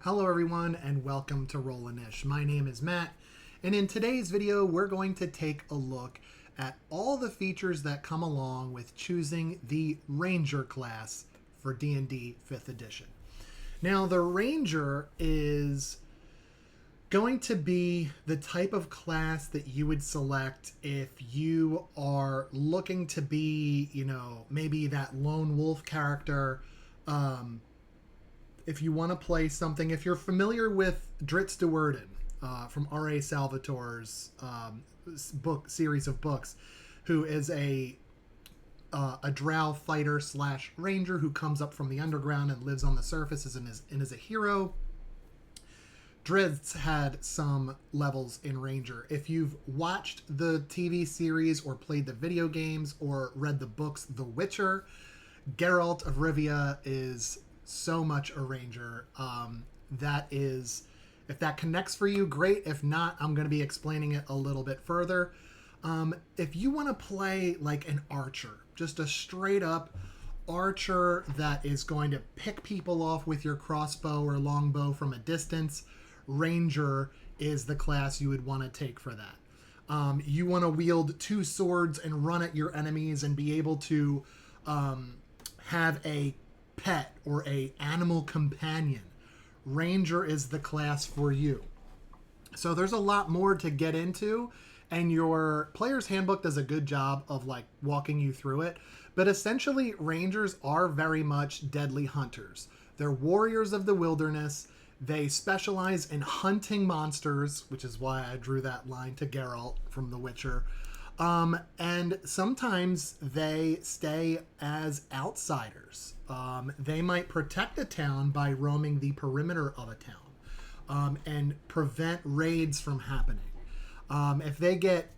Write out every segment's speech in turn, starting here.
Hello everyone and welcome to Rollin'-ish. My name is Matt, and in today's video we're going to take a look at all the features that come along with choosing the Ranger class for D&D 5th edition. Now the Ranger is going to be the type of class that you would select if you are looking to be, maybe that lone wolf character. If you want to play something, if you're familiar with Dritz de Werden from R.A. Salvatore's book series of books, who is a drow fighter / ranger who comes up from the underground and lives on the surface and is a hero. Dritz had some levels in Ranger. If you've watched the TV series or played the video games or read the books The Witcher, Geralt of Rivia is so much a Ranger. That is, if that connects for you, great. If not, I'm going to be explaining it a little bit further. If you want to play like an archer, just a straight up archer that is going to pick people off with your crossbow or longbow from a distance, Ranger is the class you would want to take for that. You want to wield 2 swords and run at your enemies and be able to have a pet or a animal companion. Ranger is the class for you. So there's a lot more to get into, and your player's handbook does a good job of like walking you through it. But essentially, Rangers are very much deadly hunters. They're warriors of the wilderness. They specialize in hunting monsters, which is why I drew that line to Geralt from The Witcher. And sometimes they stay as outsiders. They might protect a town by roaming the perimeter of a town and prevent raids from happening. If they get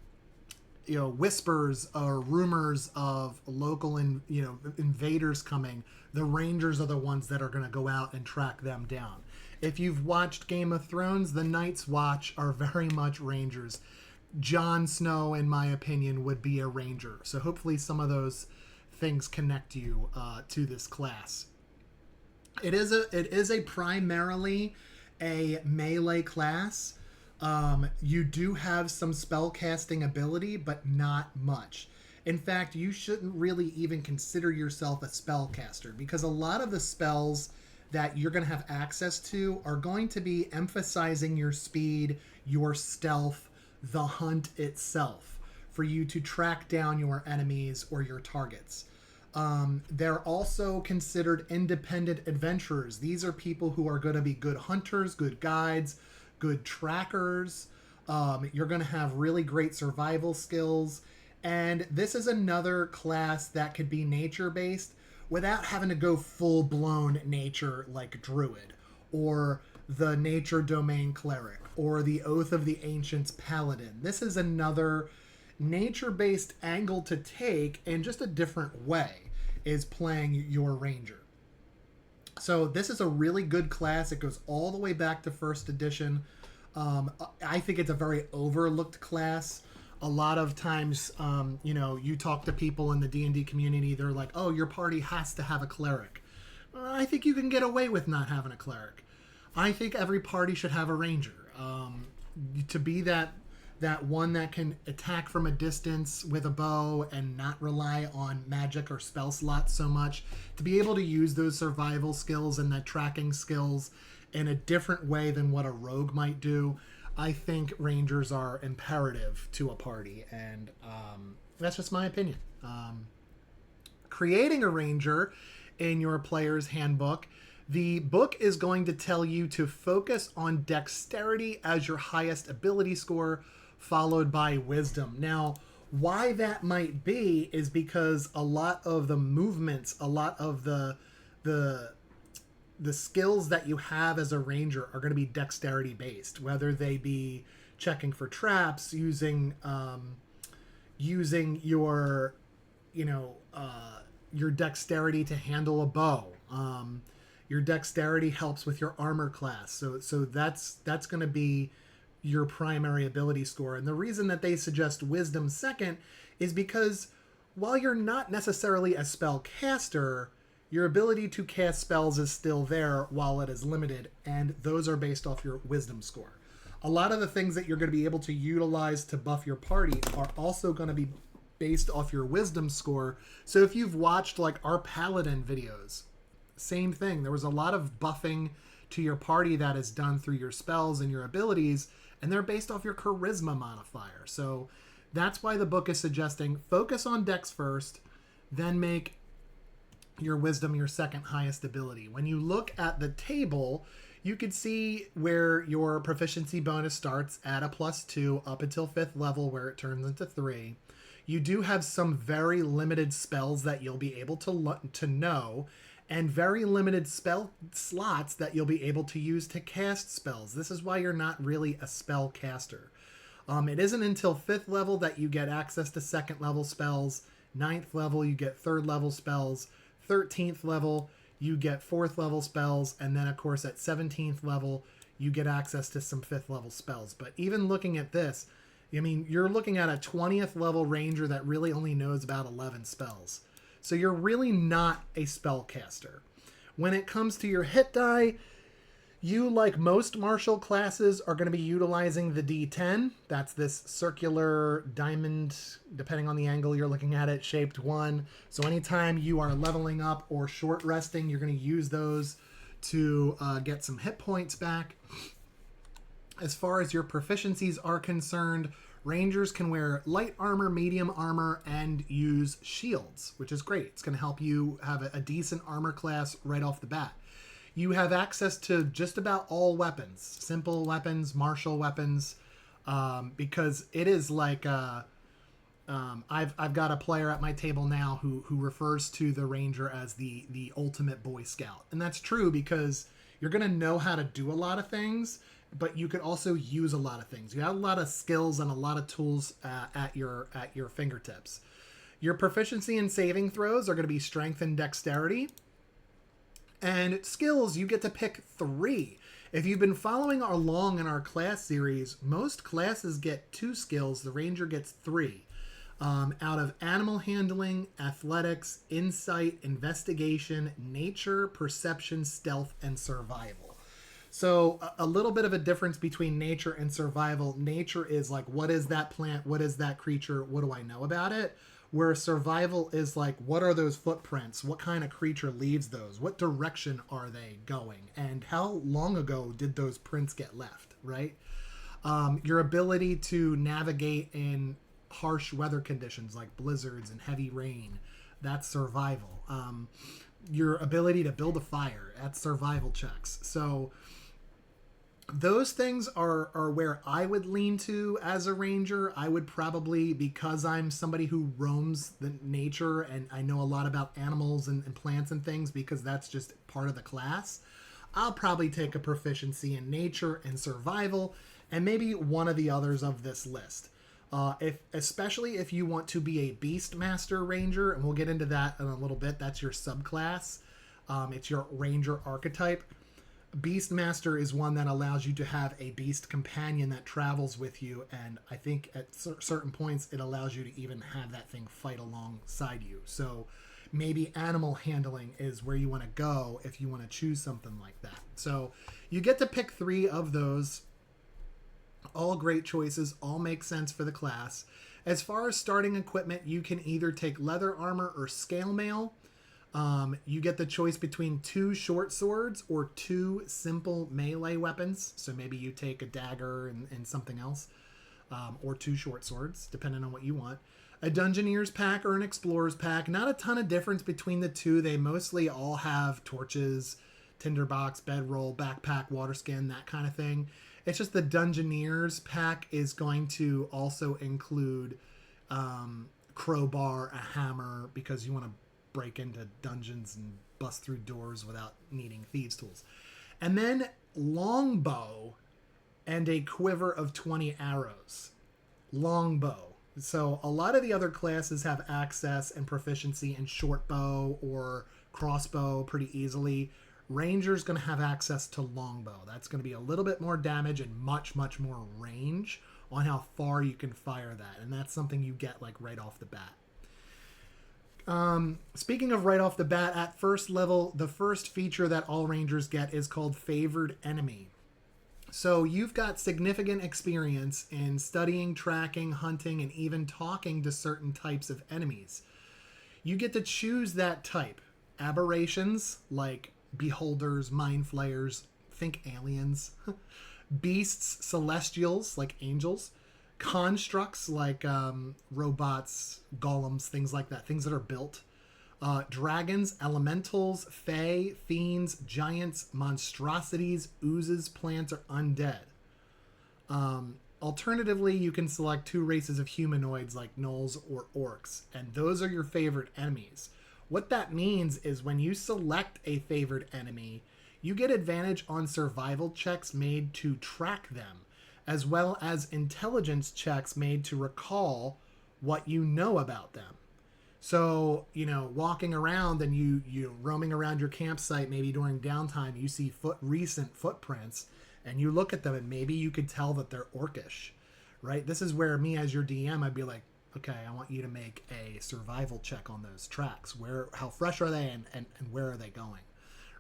whispers or rumors of local invaders coming, the Rangers are the ones that are going to go out and track them down. If you've watched Game of Thrones, the Night's Watch are very much Rangers. Jon Snow, in my opinion, would be a Ranger. So hopefully some of those things connect you to this class. It is a primarily a melee class. You do have some spell casting ability, but not much. In fact, you shouldn't really even consider yourself a spellcaster, because a lot of the spells that you're going to have access to are going to be emphasizing your speed, your stealth, the hunt itself, for you to track down your enemies or your targets. They're also considered independent adventurers. These are people who are going to be good hunters, good guides, good trackers. You're going to have really great survival skills. And this is another class that could be nature-based without having to go full-blown nature like Druid, or the Nature Domain Cleric, or the Oath of the Ancients Paladin. This is another nature-based angle to take, and just a different way, is playing your Ranger. So this is a really good class. It goes all the way back to 1st edition. I think it's a very overlooked class. A lot of times, you talk to people in the D&D community, they're like, oh, your party has to have a cleric. I think you can get away with not having a cleric. I think every party should have a Ranger. To be that one that can attack from a distance with a bow and not rely on magic or spell slots so much, to be able to use those survival skills and that tracking skills in a different way than what a rogue might do, I think Rangers are imperative to a party, and that's just my opinion. Creating a Ranger in your player's handbook, the book is going to tell you to focus on dexterity as your highest ability score, followed by wisdom. Now, why that might be is because a lot of the movements, a lot of the skills that you have as a Ranger are going to be dexterity based, whether they be checking for traps, using your dexterity to handle a bow. Your dexterity helps with your armor class. So that's going to be your primary ability score. And the reason that they suggest wisdom second is because while you're not necessarily a spellcaster, Your ability to cast spells is still there while it is limited, and those are based off your wisdom score. A lot of the things that you're going to be able to utilize to buff your party are also going to be based off your wisdom score. So if you've watched like our paladin videos, same thing. There was a lot of buffing to your party that is done through your spells and your abilities, and they're based off your charisma modifier. So that's why the book is suggesting focus on dex first, then make your wisdom your second highest ability. When you look at the table, you can see where your proficiency bonus starts at a +2 up until 5th level, where it turns into 3. You do have some very limited spells that you'll be able to know, and very limited spell slots that you'll be able to use to cast spells. This is why you're not really a spell caster. It isn't until 5th level that you get access to 2nd level spells. 9th level, you get 3rd level spells. 13th level, you get 4th level spells. And then, of course, at 17th level, you get access to some 5th level spells. But even looking at this, I mean, you're looking at a 20th level ranger that really only knows about 11 spells. So you're really not a spellcaster. When it comes to your hit die, you, like most martial classes, are going to be utilizing the D10. That's this circular diamond, depending on the angle you're looking at it, shaped one. So anytime you are leveling up or short resting, you're going to use those to get some hit points back. As far as your proficiencies are concerned, Rangers can wear light armor, medium armor, and use shields, which is great. It's going to help you have a decent armor class right off the bat. You have access to just about all weapons, simple weapons, martial weapons, because it is like I've got a player at my table now who refers to the Ranger as the ultimate Boy Scout, and that's true because you're going to know how to do a lot of things, but you could also use a lot of things. You have a lot of skills and a lot of tools at your fingertips. Your proficiency in saving throws are going to be strength and dexterity. And skills, you get to pick 3. If you've been following along in our class series, most classes get 2 skills. The Ranger gets 3. Out of animal handling, athletics, insight, investigation, nature, perception, stealth, and survival. So a little bit of a difference between nature and survival. Nature is like, what is that plant? What is that creature? What do I know about it? Where survival is like, what are those footprints? What kind of creature leaves those? What direction are they going? And how long ago did those prints get left, right? Your ability to navigate in harsh weather conditions like blizzards and heavy rain, that's survival. Your ability to build a fire, that's survival checks. So those things are where I would lean to as a ranger. I would probably, because I'm somebody who roams the nature and I know a lot about animals and plants and things, because that's just part of the class, I'll probably take a proficiency in nature and survival and maybe one of the others of this list. Especially if you want to be a Beastmaster Ranger, and we'll get into that in a little bit. That's your subclass. It's your Ranger archetype. Beastmaster is one that allows you to have a beast companion that travels with you, and I think at certain points it allows you to even have that thing fight alongside you. So maybe animal handling is where you want to go if you want to choose something like that. So you get to pick 3 of those. All great choices, all make sense for the class. As far as starting equipment, you can either take leather armor or scale mail. You get the choice between 2 short swords or 2 simple melee weapons. So maybe you take a dagger and something else, or 2 short swords, depending on what you want. A Dungeoneer's pack or an Explorer's pack. Not a ton of difference between the 2. They mostly all have torches, tinderbox, bedroll, backpack, water skin, that kind of thing. It's just the Dungeoneer's pack is going to also include crowbar, a hammer, because you want to break into dungeons and bust through doors without needing thieves' tools. And then longbow and a quiver of 20 arrows. Longbow. So a lot of the other classes have access and proficiency in short bow or crossbow pretty easily. Ranger's going to have access to longbow. That's going to be a little bit more damage and much, much more range on how far you can fire that. And that's something you get like right off the bat. Speaking of right off the bat, at first level, the first feature that all Rangers get is called Favored Enemy. So you've got significant experience in studying, tracking, hunting, and even talking to certain types of enemies. You get to choose that type. Aberrations, like beholders, mind flayers, think aliens. Beasts, celestials, like angels. Constructs, like robots, golems, things like that, things that are built. Dragons, elementals, fae, fiends, giants, monstrosities, oozes, plants, or undead. Alternatively, you can select two races of humanoids like gnolls or orcs, and those are your favorite enemies. What that means is when you select a favored enemy, you get advantage on survival checks made to track them, as well as intelligence checks made to recall what you know about them. So, walking around and you roaming around your campsite, maybe during downtime, you see recent footprints, and you look at them, and maybe you could tell that they're orcish, right? This is where me as your DM, I'd be like, okay, I want you to make a survival check on those tracks. How fresh are they, and where are they going,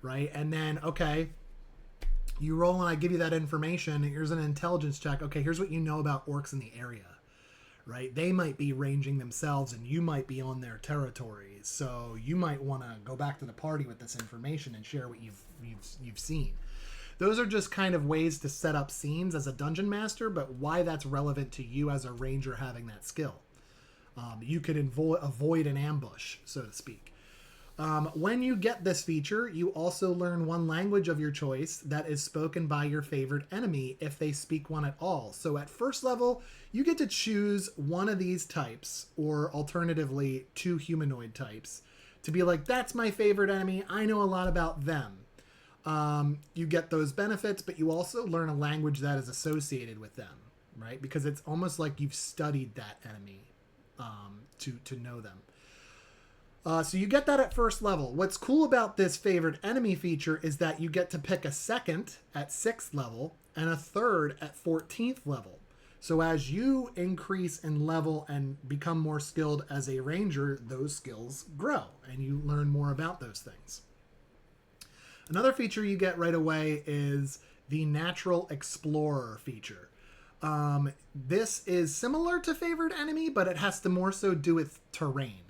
right? And then, okay, you roll and I give you that information. Here's an intelligence check. Okay, here's what you know about orcs in the area, right? They might be ranging themselves, and you might be on their territories. So you might want to go back to the party with this information and share what you've seen. Those are just kind of ways to set up scenes as a dungeon master, but why that's relevant to you as a ranger having that skill. You could avoid an ambush, so to speak. When you get this feature, you also learn one language of your choice that is spoken by your favorite enemy if they speak one at all. So at first level, you get to choose one of these types, or alternatively, two humanoid types, to be like, that's my favorite enemy. I know a lot about them. You get those benefits, but you also learn a language that is associated with them, right? Because it's almost like you've studied that enemy to know them. So you get that at first level. What's cool about this favorite enemy feature is that you get to pick a second at 6th level and a third at 14th level. So as you increase in level and become more skilled as a ranger, those skills grow and you learn more about those things. Another feature you get right away is the Natural Explorer feature. This is similar to Favored Enemy, but it has to more so do with terrain.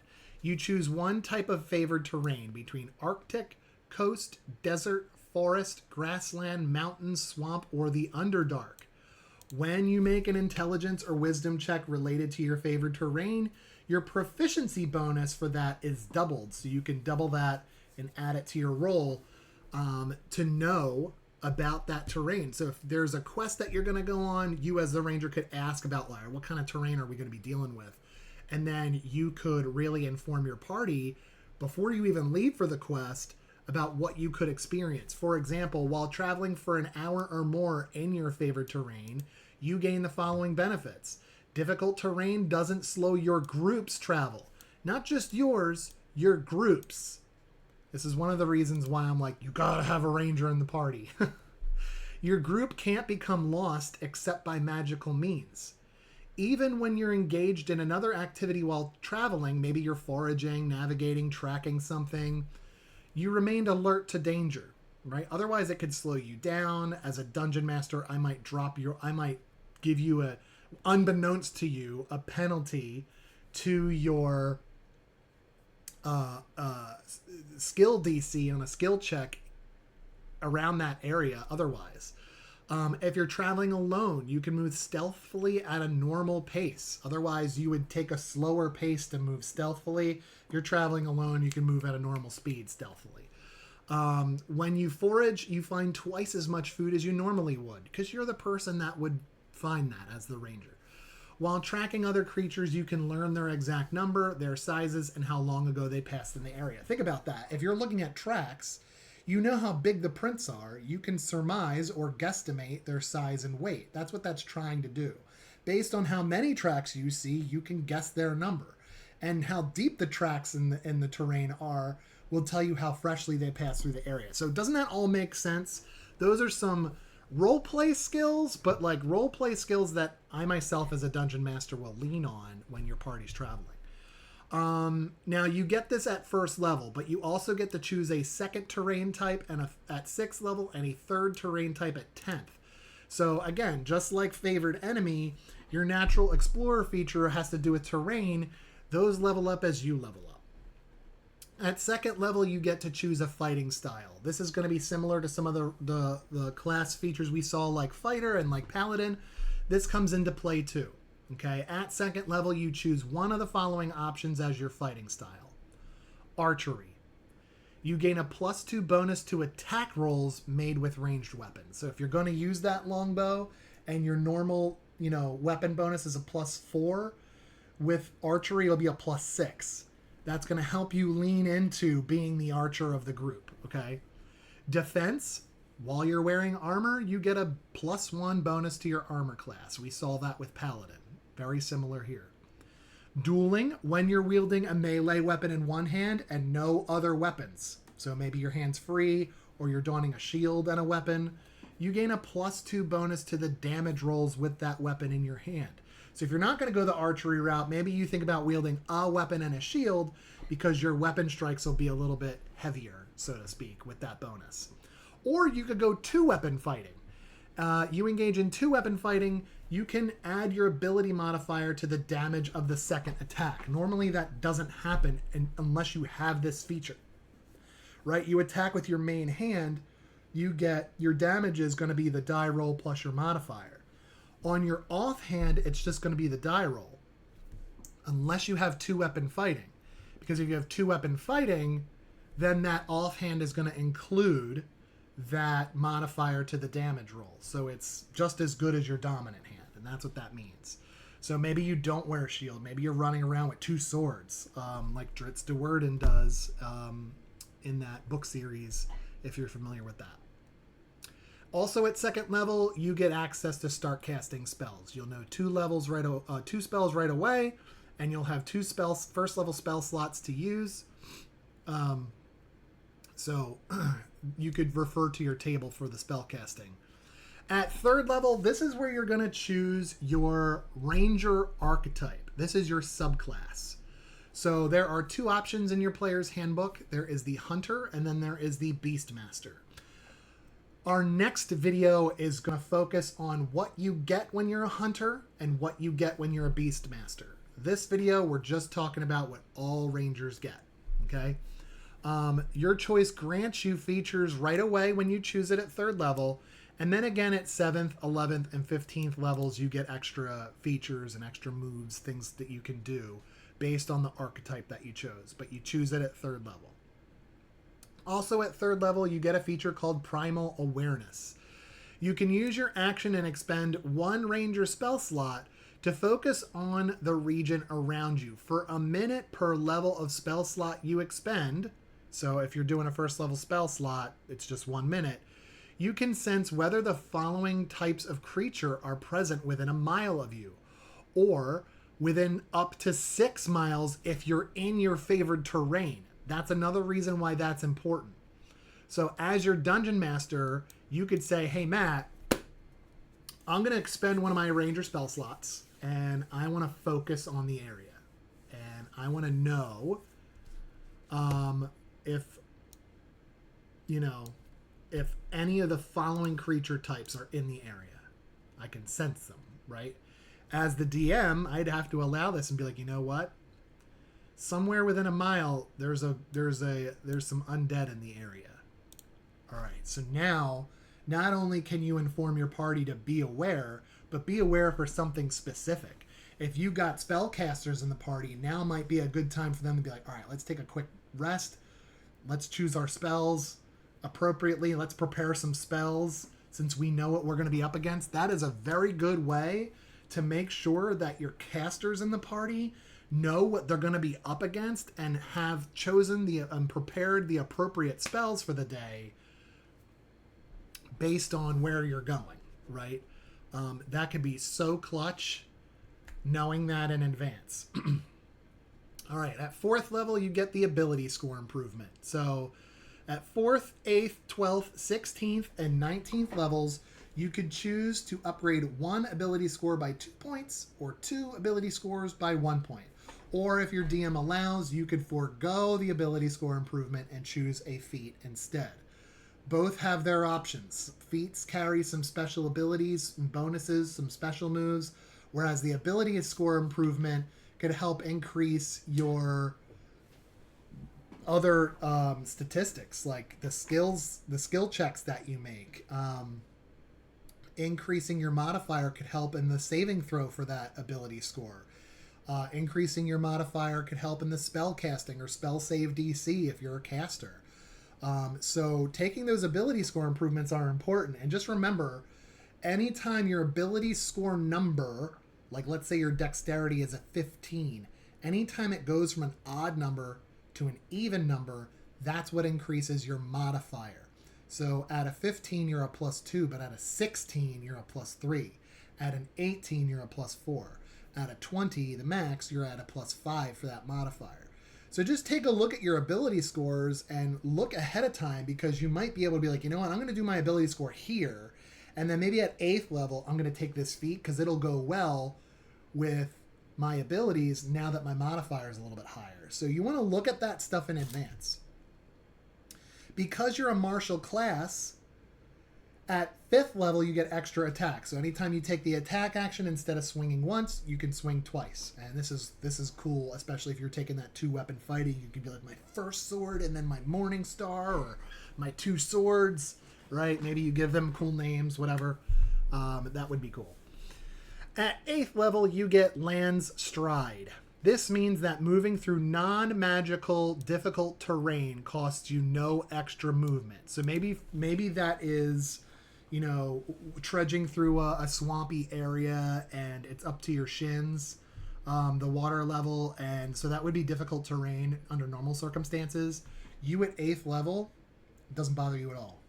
You choose one type of favored terrain between Arctic, coast, desert, forest, grassland, mountain, swamp, or the Underdark. When you make an intelligence or wisdom check related to your favored terrain, your proficiency bonus for that is doubled. So you can double that and add it to your roll to know about that terrain. So if there's a quest that you're going to go on, you as the ranger could ask about, like, what kind of terrain are we going to be dealing with? And then you could really inform your party before you even leave for the quest about what you could experience. For example, while traveling for an hour or more in your favorite terrain, you gain the following benefits. Difficult terrain doesn't slow your group's travel. Not just yours, your group's. This is one of the reasons why I'm like, you gotta have a ranger in the party. Your group can't become lost except by magical means. Even when you're engaged in another activity while traveling, maybe you're foraging, navigating, tracking something, you remained alert to danger, right? Otherwise it could slow you down. As a dungeon master, I might give you unbeknownst to you, a penalty to your skill DC on a skill check around that area otherwise. If you're traveling alone, you can move stealthily at a normal pace. Otherwise, you would take a slower pace to move stealthily. If you're traveling alone, you can move at a normal speed stealthily. When you forage, you find twice as much food as you normally would because you're the person that would find that as the ranger. While tracking other creatures, you can learn their exact number, their sizes, and how long ago they passed in the area. Think about that. If you're looking at tracks, you know how big the prints are. You can surmise or guesstimate their size and weight. That's what that's trying to do. Based on how many tracks you see, you can guess their number. And how deep the tracks in the terrain are will tell you how freshly they pass through the area. So doesn't that all make sense? Those are some roleplay skills, but like roleplay skills that I myself as a dungeon master will lean on when your party's traveling. Now you get this at first level, but you also get to choose a second terrain type at 6th level and a third terrain type at 10th. So again, just like favored enemy, your natural explorer feature has to do with terrain. Those level up as you level up. At 2nd level, you get to choose a fighting style. This is going to be similar to some of the class features we saw like fighter and like paladin. This comes into play too. Okay, at 2nd level, you choose one of the following options as your fighting style. Archery. You gain a +2 bonus to attack rolls made with ranged weapons. So if you're going to use that longbow and your normal, weapon bonus is a +4, with archery it'll be a +6. That's going to help you lean into being the archer of the group, okay? Defense. While you're wearing armor, you get a +1 bonus to your armor class. We saw that with paladin. Very similar here. Dueling, when you're wielding a melee weapon in one hand and no other weapons. So maybe your hand's free or you're donning a shield and a weapon. You gain a +2 bonus to the damage rolls with that weapon in your hand. So if you're not going to go the archery route, maybe you think about wielding a weapon and a shield because your weapon strikes will be a little bit heavier, so to speak, with that bonus. Or you could go 2-weapon fighting. You engage in 2-weapon fighting, you can add your ability modifier to the damage of the second attack. Normally that doesn't happen unless you have this feature, right? You attack with your main hand, you get your damage is going to be the die roll plus your modifier. On your offhand, it's just going to be the die roll, unless you have 2-weapon fighting. Because if you have 2-weapon fighting, then that offhand is going to include that modifier to the damage roll. So it's just as good as your dominant hand, and that's what that means. So maybe you don't wear a shield. Maybe you're running around with 2 swords, like Dritz de Werden does in that book series, if you're familiar with that. Also at 2nd level, you get access to start casting spells. You'll know 2 spells right away, and you'll have 2 first level spell slots to use. So you could refer to your table for the spell casting. At 3rd level, this is where you're going to choose your Ranger archetype. This is your subclass. So there are 2 options in your player's handbook. There is the Hunter, and then there is the Beastmaster. Our next video is going to focus on what you get when you're a Hunter and what you get when you're a Beastmaster. This video, we're just talking about what all Rangers get, okay? Your choice grants you features right away when you choose it at 3rd level, and then again at 7th, 11th, and 15th levels, you get extra features and extra moves, things that you can do based on the archetype that you chose, but you choose it at 3rd level. Also at 3rd level, you get a feature called Primal Awareness. You can use your action and expend 1 Ranger spell slot to focus on the region around you for a minute per level of spell slot you expend. So if you're doing a 1st level spell slot, it's just 1 minute. You can sense whether the following types of creature are present within a mile of you, or within up to 6 miles if you're in your favored terrain. That's another reason why that's important. So as your dungeon master, you could say, hey, Matt, I'm going to expend one of my ranger spell slots, and I want to focus on the area. And I want to know if any of the following creature types are in the area. I can sense them, right? As the DM, I'd have to allow this and be like, you know what? Somewhere within a mile, there's some undead in the area. All right, so now, not only can you inform your party to be aware, but be aware for something specific. If you got spellcasters in the party, now might be a good time for them to be like, all right, let's take a quick rest. Let's choose our spells appropriately. Let's prepare some spells since we know what we're going to be up against. That is a very good way to make sure that your casters in the party know what they're going to be up against and have chosen and prepared the appropriate spells for the day based on where you're going, right? That could be so clutch knowing that in advance. All right, at 4th level, you get the ability score improvement. So at 4th, 8th, 12th, 16th, and 19th levels, you could choose to upgrade 1 ability score by 2 points or 2 ability scores by 1 point. Or if your DM allows, you could forego the ability score improvement and choose a feat instead. Both have their options. Feats carry some special abilities and bonuses, some special moves, whereas the ability score improvement could help increase your other statistics, like the skill checks that you make. Increasing your modifier could help in the saving throw for that ability score. Increasing your modifier could help in the spell casting or spell save DC if you're a caster. So taking those ability score improvements are important. And just remember, anytime your ability score number, like let's say your dexterity is a 15, anytime it goes from an odd number to an even number, that's what increases your modifier. So at a 15, you're a +2, but at a 16, you're a +3. At an 18, you're a +4. At a 20, the max, you're at a +5 for that modifier. So just take a look at your ability scores and look ahead of time, because you might be able to be like, you know what, I'm going to do my ability score here, and then maybe at 8th level, I'm going to take this feat because it'll go well with my abilities now that my modifier is a little bit higher. So you want to look at that stuff in advance. Because you're a martial class, at 5th level, you get extra attack. So anytime you take the attack action, instead of swinging once, you can swing twice. And this is cool, especially if you're taking that 2-weapon fighting. You could be like, my first sword and then my Morning Star, or my 2 swords, right? Maybe you give them cool names, whatever. That would be cool. At 8th level, you get Land's Stride. This means that moving through non-magical difficult terrain costs you no extra movement. So maybe that is, you know, trudging through a swampy area and it's up to your shins, the water level, and so that would be difficult terrain under normal circumstances. You at 8th level, it doesn't bother you at all.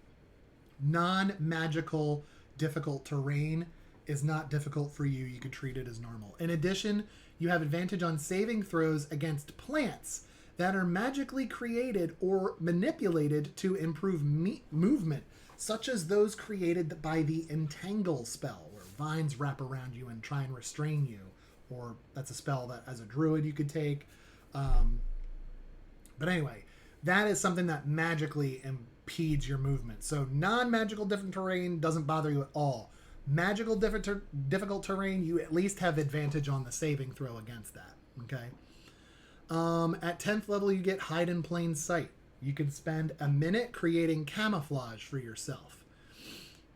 Non-magical difficult terrain is not difficult for you. You could treat it as normal. In addition, you have advantage on saving throws against plants that are magically created or manipulated to improve movement, such as those created by the Entangle spell, where vines wrap around you and try and restrain you. Or that's a spell that as a druid you could take. But anyway, that is something that magically impedes your movement. So non-magical different terrain doesn't bother you at all. Magical difficult terrain, you at least have advantage on the saving throw against that. Okay. At 10th level, you get Hide in Plain Sight. You can spend a minute creating camouflage for yourself.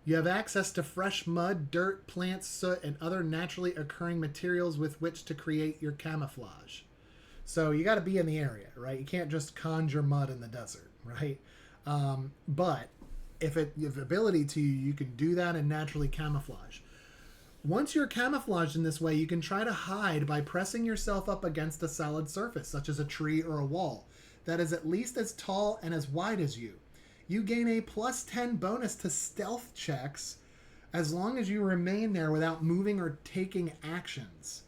You have access to fresh mud, dirt, plants, soot, and other naturally occurring materials with which to create your camouflage. So you got to be in the area, right? You can't just conjure mud in the desert, right? But if you have ability to, you can do that and naturally camouflage. Once you're camouflaged in this way, you can try to hide by pressing yourself up against a solid surface, such as a tree or a wall, that is at least as tall and as wide as you. You gain a +10 bonus to stealth checks as long as you remain there without moving or taking actions.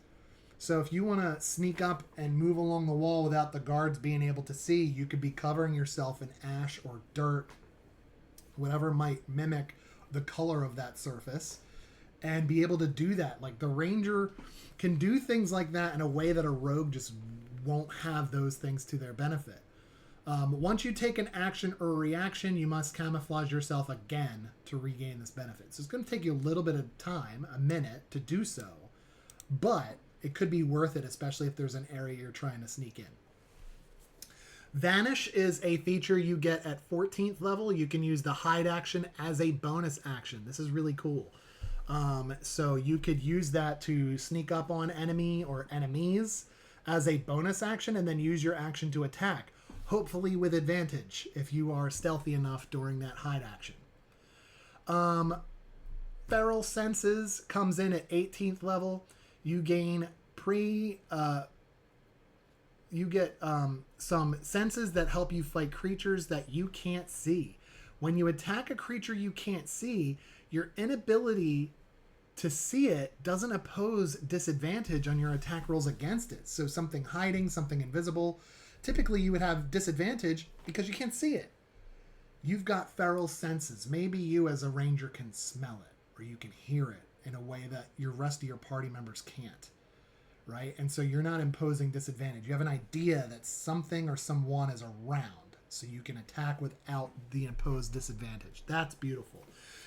So if you want to sneak up and move along the wall without the guards being able to see, you could be covering yourself in ash or dirt, whatever might mimic the color of that surface, and be able to do that. Like the ranger can do things like that in a way that a rogue just won't have those things to their benefit. Once you take an action or a reaction, you must camouflage yourself again to regain this benefit. So it's going to take you a little bit of time, a minute, to do so, but it could be worth it, especially if there's an area you're trying to sneak in. Vanish is a feature you get at 14th level. You can use the hide action as a bonus action. This is really cool. So you could use that to sneak up on enemy or enemies as a bonus action, and then use your action to attack, hopefully with advantage if you are stealthy enough during that hide action. Feral Senses comes in at 18th level. You gain you get some senses that help you fight creatures that you can't see. When you attack a creature you can't see, your inability to see it doesn't oppose disadvantage on your attack rolls against it. So something hiding, something invisible, typically you would have disadvantage because you can't see it. You've got feral senses. Maybe you as a ranger can smell it, or you can hear it in a way that your rest of your party members can't, right? And so you're not imposing disadvantage. You have an idea that something or someone is around, so you can attack without the imposed disadvantage. That's beautiful.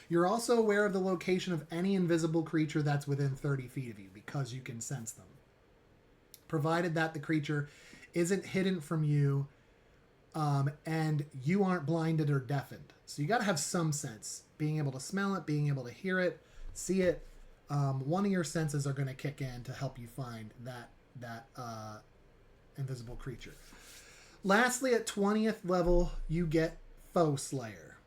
You're also aware of the location of any invisible creature that's within 30 feet of you because you can sense them, provided that the creature isn't hidden from you, and you aren't blinded or deafened. So you got to have some sense, being able to smell it, being able to hear it, see it. One of your senses are going to kick in to help you find that invisible creature. Lastly, at 20th level, you get Foe Slayer.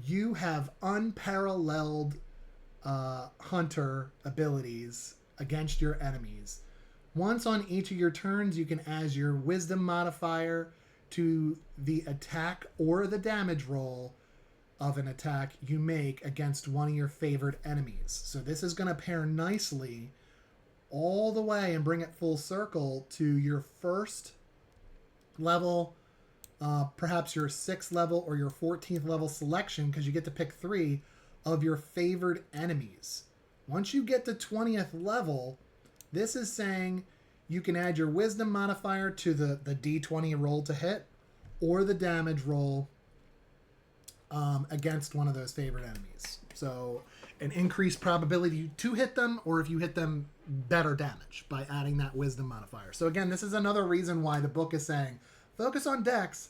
You have unparalleled hunter abilities against your enemies. Once on each of your turns, you can add your wisdom modifier to the attack or the damage roll of an attack you make against one of your favored enemies. So this is going to pair nicely all the way and bring it full circle to your first level, perhaps your 6th level or your 14th level selection, because you get to pick 3 of your favored enemies. Once you get to 20th level, this is saying you can add your wisdom modifier to the d20 roll to hit or the damage roll against one of those favorite enemies. So an increased probability to hit them, or if you hit them, better damage by adding that wisdom modifier. So again, this is another reason why the book is saying focus on dex,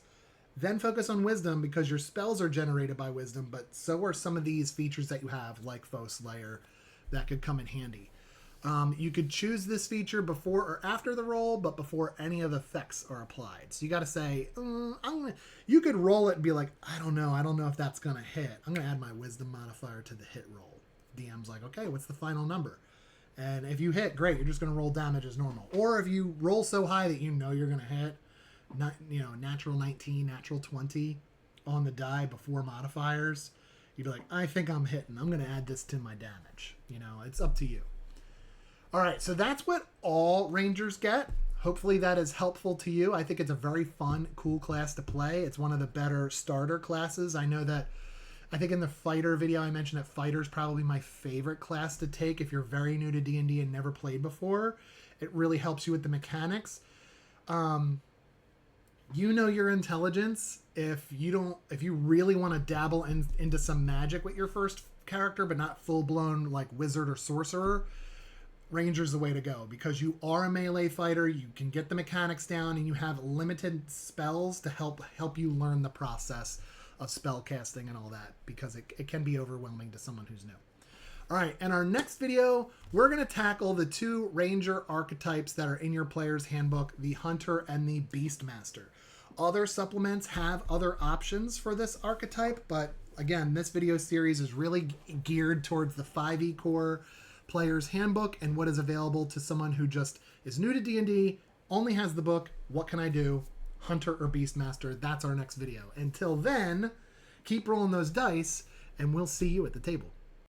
then focus on wisdom, because your spells are generated by wisdom, but so are some of these features that you have, like Foe Slayer, that could come in handy. You could choose this feature before or after the roll, but before any of the effects are applied. So you got to say, you could roll it and be like, I don't know if that's going to hit. I'm going to add my wisdom modifier to the hit roll. DM's like, okay, what's the final number? And if you hit, great, you're just going to roll damage as normal. Or if you roll so high that you know you're going to hit, natural 19, natural 20 on the die before modifiers, you'd be like, I think I'm hitting. I'm going to add this to my damage. It's up to you. All right, so that's what all Rangers get. Hopefully that is helpful to you. I think it's a very fun, cool class to play. It's one of the better starter classes. I think in the fighter video I mentioned that fighter is probably my favorite class to take if you're very new to D&D and never played before. It really helps you with the mechanics. Your intelligence. If you really want to dabble into some magic with your first character, but not full-blown like wizard or sorcerer, Ranger's the way to go, because you are a melee fighter, you can get the mechanics down, and you have limited spells to help you learn the process of spell casting and all that, because it can be overwhelming to someone who's new. All right, in our next video, we're going to tackle the 2 Ranger archetypes that are in your player's handbook, the Hunter and the Beastmaster. Other supplements have other options for this archetype, but again, this video series is really geared towards the 5e core player's handbook and what is available to someone who just is new to D&D, only has the book. What can I do? Hunter or Beastmaster? That's our next video. Until then, keep rolling those dice, and we'll see you at the table.